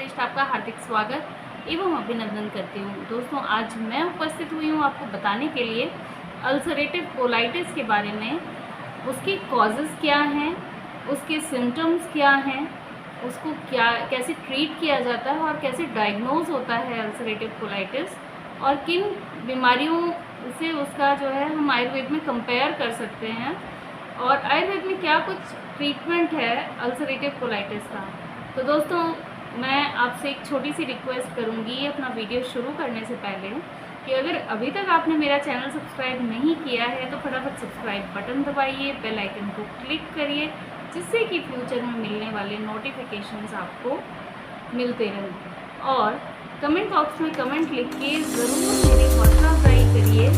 श्रेष्ठ आपका हार्दिक स्वागत एवं अभिनंदन करती हूँ। दोस्तों, आज मैं उपस्थित हुई हूँ आपको बताने के लिए अल्सरेटिव कोलाइटिस के बारे में। उसके कॉजेज़ क्या हैं, उसके सिम्टम्स क्या हैं, उसको कैसे ट्रीट किया जाता है और कैसे डायग्नोज होता है अल्सरेटिव कोलाइटिस, और किन बीमारियों से उसका जो है हम आयुर्वेद में कंपेयर कर सकते हैं, और आयुर्वेद में क्या कुछ ट्रीटमेंट है अल्सरेटिव कोलाइटिस का। तो दोस्तों, मैं आपसे एक छोटी सी रिक्वेस्ट करूंगी अपना वीडियो शुरू करने से पहले कि अगर अभी तक आपने मेरा चैनल सब्सक्राइब नहीं किया है तो फटाफट सब्सक्राइब बटन दबाइए, बेल आइकन को क्लिक करिए, जिससे कि फ्यूचर में मिलने वाले नोटिफिकेशंस आपको मिलते रहें। और कमेंट बॉक्स में कमेंट लिख के ज़रूर मेरी हौसला अफजाई करिए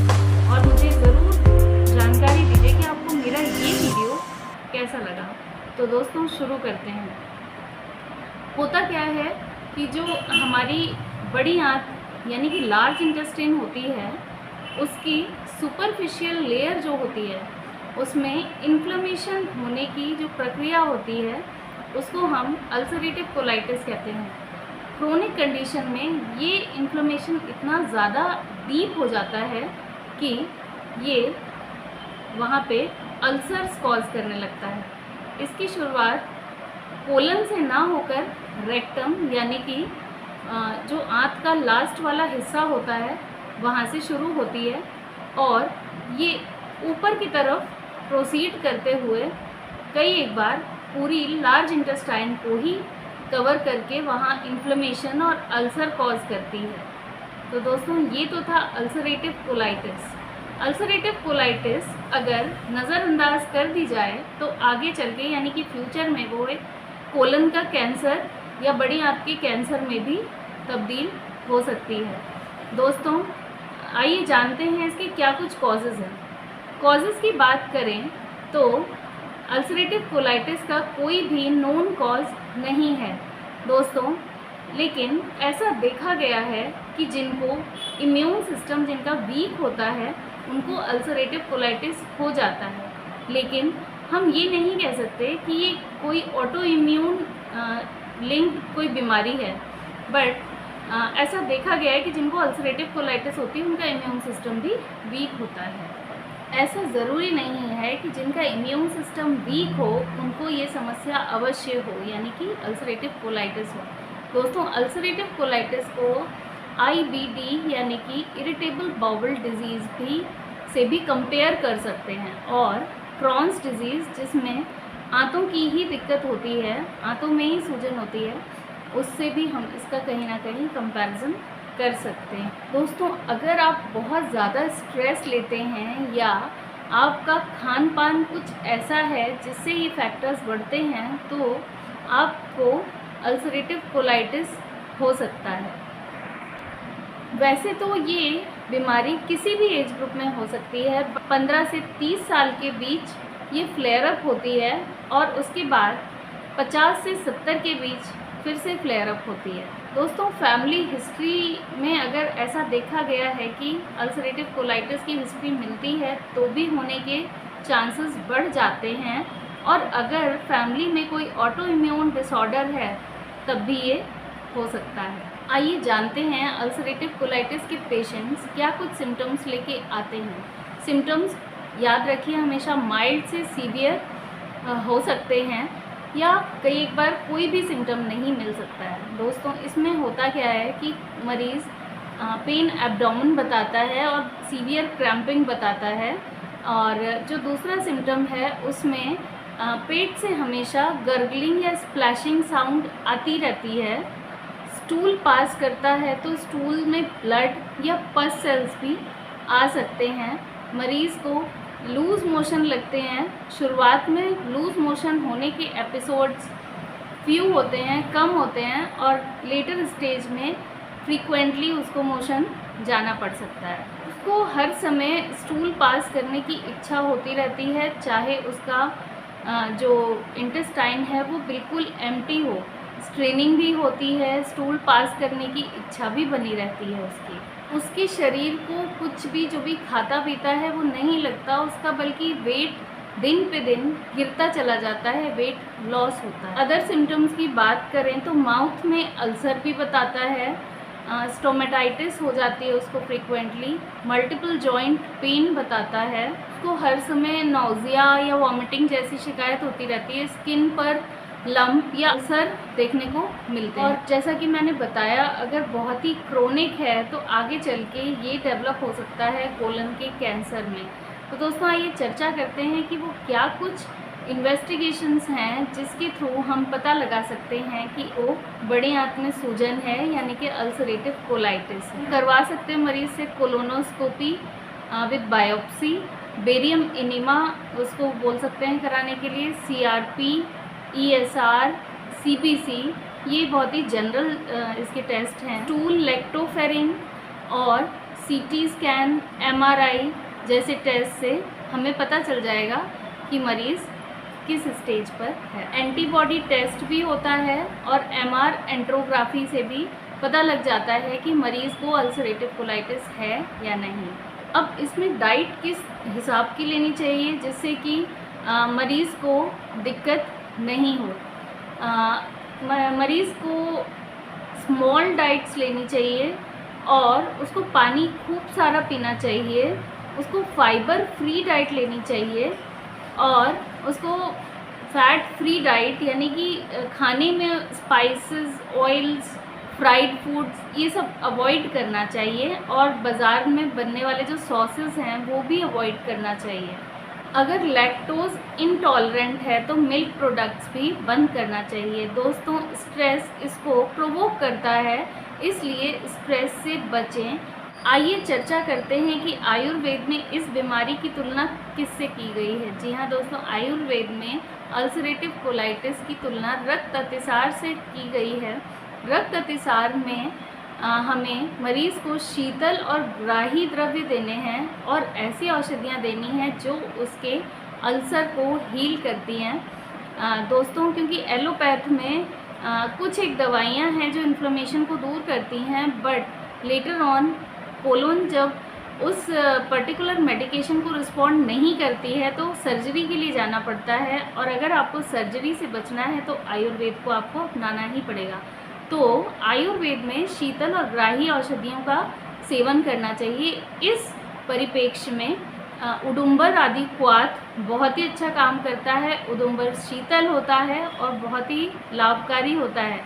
और मुझे ज़रूर जानकारी दीजिए कि आपको मेरा ये वीडियो कैसा लगा। तो दोस्तों, शुरू करते हैं। होता क्या है कि जो हमारी बड़ी आंत यानी कि लार्ज इंटेस्टाइन होती है, उसकी सुपरफिशियल लेयर जो होती है उसमें इन्फ्लेमेशन होने की जो प्रक्रिया होती है उसको हम अल्सरेटिव कोलाइटिस कहते हैं। क्रोनिक कंडीशन में ये इन्फ्लेमेशन इतना ज़्यादा डीप हो जाता है कि ये वहाँ पे अल्सर्स कॉज करने लगता है। इसकी शुरुआत कोलन से ना होकर रेक्टम यानी कि जो आंत का लास्ट वाला हिस्सा होता है वहाँ से शुरू होती है, और ये ऊपर की तरफ प्रोसीड करते हुए कई एक बार पूरी लार्ज इंटेस्टाइन को ही कवर करके वहाँ इन्फ्लेमेशन और अल्सर कॉज करती है। तो दोस्तों, ये तो था अल्सरेटिव कोलाइटिस। अल्सरेटिव कोलाइटिस अगर नज़रअंदाज कर दी जाए तो आगे चल के यानी कि फ्यूचर में वो एक कोलन का कैंसर या बड़ी आंत के कैंसर में भी तब्दील हो सकती है। दोस्तों, आइए जानते हैं इसके क्या कुछ कॉजेज़ हैं। कॉजेज़ की बात करें तो अल्सरेटिव कोलाइटिस का कोई भी नोन कॉज नहीं है दोस्तों, लेकिन ऐसा देखा गया है कि जिनको इम्यून सिस्टम जिनका वीक होता है उनको अल्सरेटिव कोलाइटिस हो जाता है। लेकिन हम ये नहीं कह सकते कि ये कोई ऑटो इम्यून लिंक कोई बीमारी है, बट ऐसा देखा गया है कि जिनको अल्सरेटिव कोलाइटिस होती है उनका इम्यून सिस्टम भी वीक होता है। ऐसा ज़रूरी नहीं है कि जिनका इम्यून सिस्टम वीक हो उनको ये समस्या अवश्य हो, यानी कि अल्सरेटिव कोलाइटिस हो। दोस्तों, अल्सरेटिव कोलाइटिस को IBD यानी कि इरिटेबल बाउल डिजीज़ से भी कंपेयर कर सकते हैं, और क्रॉन्स डिजीज़ जिसमें आंतों की ही दिक्कत होती है, आंतों में ही सूजन होती है, उससे भी हम इसका कहीं ना कहीं कंपैरिजन कर सकते हैं। दोस्तों, अगर आप बहुत ज़्यादा स्ट्रेस लेते हैं या आपका खान पान कुछ ऐसा है जिससे ये फैक्टर्स बढ़ते हैं तो आपको अल्सरेटिव कोलाइटिस हो सकता है। वैसे तो ये बीमारी किसी भी एज ग्रुप में हो सकती है। 15 से 30 साल के बीच ये फ्लेयर अप होती है और उसके बाद 50 से 70 के बीच फिर से फ्लेयर अप होती है। दोस्तों, फैमिली हिस्ट्री में अगर ऐसा देखा गया है कि अल्सरेटिव कोलाइटिस की हिस्ट्री मिलती है तो भी होने के चांसेस बढ़ जाते हैं, और अगर फैमिली में कोई ऑटो इम्यून डिसऑर्डर है तब भी ये हो सकता है। आइए जानते हैं अल्सरेटिव कोलाइटिस के पेशेंट्स क्या कुछ सिम्टम्स लेके आते हैं। सिम्टम्स याद रखिए हमेशा माइल्ड से सीवियर हो सकते हैं, या कई एक बार कोई भी सिम्टम नहीं मिल सकता है। दोस्तों, इसमें होता क्या है कि मरीज़ पेन एब्डोमेन बताता है और सीवियर क्रैम्पिंग बताता है, और जो दूसरा सिम्टम है उसमें पेट से हमेशा गर्गलिंग या स्प्लैशिंग साउंड आती रहती है। स्टूल पास करता है तो स्टूल में ब्लड या पस सेल्स भी आ सकते हैं। मरीज़ को लूज़ मोशन लगते हैं। शुरुआत में लूज़ मोशन होने के एपिसोड्स फ्यू होते हैं, कम होते हैं, और लेटर स्टेज में फ्रीक्वेंटली उसको मोशन जाना पड़ सकता है। उसको हर समय स्टूल पास करने की इच्छा होती रहती है, चाहे उसका जो इंटेस्टाइन है वो बिल्कुल एम्प्टी हो। स्ट्रेनिंग भी होती है, स्टूल पास करने की इच्छा भी बनी रहती है उसके शरीर को कुछ भी जो भी खाता पीता है वो नहीं लगता उसका, बल्कि वेट दिन पे दिन गिरता चला जाता है, वेट लॉस होता है। अदर सिम्टम्स की बात करें तो माउथ में अल्सर भी बताता है, स्टोमेटाइटिस हो जाती है उसको फ्रीक्वेंटली, मल्टीपल जॉइंट पेन बताता है, उसको हर समय नौजिया या वॉमिटिंग जैसी शिकायत होती रहती है, स्किन पर लंप या अल्सर देखने को मिलते हैं। और जैसा कि मैंने बताया, अगर बहुत ही क्रोनिक है तो आगे चल के ये डेवलप हो सकता है कोलन के कैंसर में। तो दोस्तों आइए चर्चा करते हैं कि वो क्या कुछ इन्वेस्टिगेशंस हैं जिसके थ्रू हम पता लगा सकते हैं कि वो बड़े आंत में सूजन है, यानी कि अल्सरेटिव कोलाइटिस है। करवा सकते हैं मरीज से colonoscopy with biopsy, barium enema उसको बोल सकते हैं कराने के लिए, CRP, ESR, CBC, ये बहुत ही जनरल इसके टेस्ट हैं। स्टूल लैक्टोफेरिन और CT स्कैन, MRI जैसे टेस्ट से हमें पता चल जाएगा कि मरीज़ किस स्टेज पर है। एंटीबॉडी टेस्ट भी होता है और MR एंट्रोग्राफी से भी पता लग जाता है कि मरीज़ को अल्सरेटिव कोलाइटिस है या नहीं। अब इसमें डाइट किस हिसाब की लेनी चाहिए जिससे कि मरीज़ को दिक्कत नहीं हो। मरीज़ को स्मॉल डाइट्स लेनी चाहिए और उसको पानी खूब सारा पीना चाहिए, उसको फाइबर फ्री डाइट लेनी चाहिए और उसको फैट फ्री डाइट, यानी कि खाने में स्पाइसेस, ऑयल्स, फ्राइड फूड्स ये सब अवॉइड करना चाहिए और बाज़ार में बनने वाले जो सॉसेस हैं वो भी अवॉइड करना चाहिए। अगर लैक्टोज इनटॉलरेंट है तो मिल्क प्रोडक्ट्स भी बंद करना चाहिए। दोस्तों स्ट्रेस इसको प्रोवोक करता है, इसलिए स्ट्रेस से बचें। आइए चर्चा करते हैं कि आयुर्वेद में इस बीमारी की तुलना किससे की गई है। जी हाँ दोस्तों, आयुर्वेद में अल्सरेटिव कोलाइटिस की तुलना रक्त अतिसार से की गई है। रक्त अतिसार में हमें मरीज़ को शीतल और ग्राही द्रव्य देने हैं और ऐसी औषधियाँ देनी हैं जो उसके अल्सर को हील करती हैं। दोस्तों क्योंकि एलोपैथ में कुछ एक दवाइयाँ हैं जो इन्फ्लेमेशन को दूर करती हैं, बट लेटर ऑन कोलोन जब उस पर्टिकुलर मेडिकेशन को रिस्पॉन्ड नहीं करती है तो सर्जरी के लिए जाना पड़ता है, और अगर आपको सर्जरी से बचना है तो आयुर्वेद को आपको अपनाना ही पड़ेगा। तो आयुर्वेद में शीतल और ग्राही औषधियों का सेवन करना चाहिए। इस परिप्रेक्ष्य में उडुम्बर आदि क्वाथ बहुत ही अच्छा काम करता है। उडुम्बर शीतल होता है और बहुत ही लाभकारी होता है।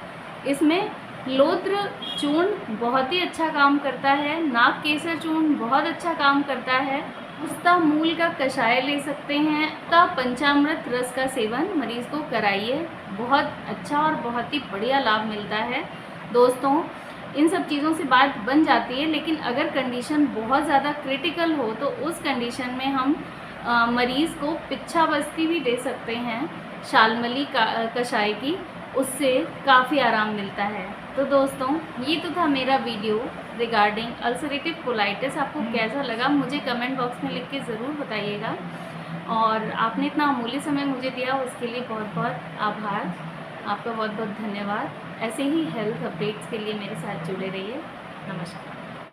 इसमें लोत्र चूर्ण बहुत ही अच्छा काम करता है, नाग केसर चूर्ण बहुत अच्छा काम करता है। उस्ता मूल का कषाय ले सकते हैं। उस्ता पंचामृत रस का सेवन मरीज़ को कराइए, बहुत अच्छा और बहुत ही बढ़िया लाभ मिलता है। दोस्तों इन सब चीज़ों से बात बन जाती है, लेकिन अगर कंडीशन बहुत ज़्यादा क्रिटिकल हो तो उस कंडीशन में हम मरीज़ को पिच्छा बस्ती भी दे सकते हैं, शालमली का कषाय की, उससे काफ़ी आराम मिलता है। तो दोस्तों ये तो था मेरा वीडियो रिगार्डिंग अल्सरेटिव कोलाइटिस। आपको कैसा लगा मुझे कमेंट बॉक्स में लिख के ज़रूर बताइएगा, और आपने इतना अमूल्य समय मुझे दिया उसके लिए बहुत बहुत आभार। आपका बहुत बहुत धन्यवाद। ऐसे ही हेल्थ अपडेट्स के लिए मेरे साथ जुड़े रहिए। नमस्कार।